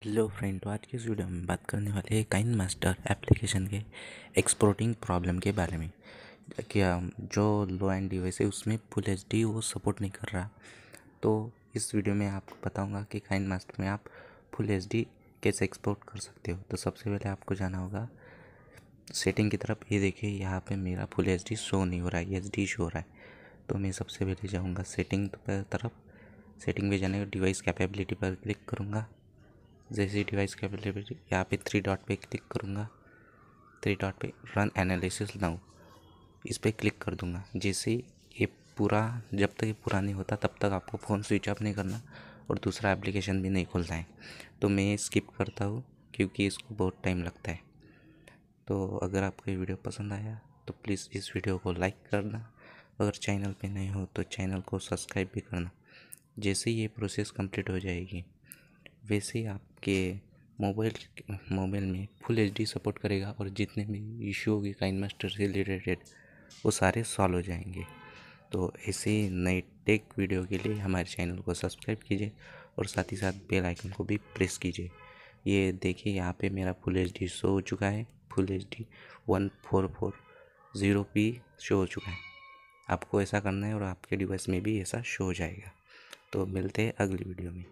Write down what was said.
Hello friend, तो आज की इस वीडियो में बात करने वाले हैं काइन मास्टर एप्लीकेशन के एक्सपोर्टिंग प्रॉब्लम के बारे में। क्या जो लो एंड डिवाइस है उसमें फुल एचडी वो सपोर्ट नहीं कर रहा। तो इस वीडियो में आपको बताऊंगा कि काइन मास्टर में आप फुल एचडी कैसे एक्सपोर्ट कर सकते हो। तो सबसे पहले आपको जाना होगा सेटिंग की तरफ। ये देखिए, यहाँ पे मेरा फुल एचडी शो नहीं हो रहा है, एच डी शो हो रहा है। तो मैं सबसे पहले जाऊँगा सेटिंग पर तरफ। सेटिंग में जाने का डिवाइस कैपेबिलिटी पर क्लिक करूँगा। जैसे ही डिवाइस कैपेबिलिटी यहाँ पे 3 डॉट पे क्लिक करूँगा, 3 डॉट पे रन एनालिसिस नाउ इस पर क्लिक कर दूँगा। जैसे ही ये पूरा, जब तक ये पूरा नहीं होता तब तक आपको फ़ोन स्विच ऑफ नहीं करना और दूसरा एप्लीकेशन भी नहीं खोलना है। तो मैं स्किप करता हूँ क्योंकि इसको बहुत टाइम लगता है। तो अगर आपको ये वीडियो पसंद आया तो प्लीज़ इस वीडियो को लाइक करना। अगर चैनल पे नए हो तो चैनल को सब्सक्राइब भी करना। जैसे ही ये प्रोसेस कंप्लीट हो जाएगी वैसे ही आपके मोबाइल में फुल एचडी सपोर्ट करेगा और जितने भी इशू होगी काइन मास्टर से रिलेटेड वो सारे सॉल्व हो जाएंगे। तो ऐसे ही नए टेक वीडियो के लिए हमारे चैनल को सब्सक्राइब कीजिए और साथ ही साथ बेल आइकन को भी प्रेस कीजिए। ये देखिए, यहाँ पे मेरा फुल एचडी शो हो चुका है। फुल एचडी 1440p शो हो चुका है। आपको ऐसा करना है और आपके डिवाइस में भी ऐसा शो हो जाएगा। तो मिलते हैं अगली वीडियो में।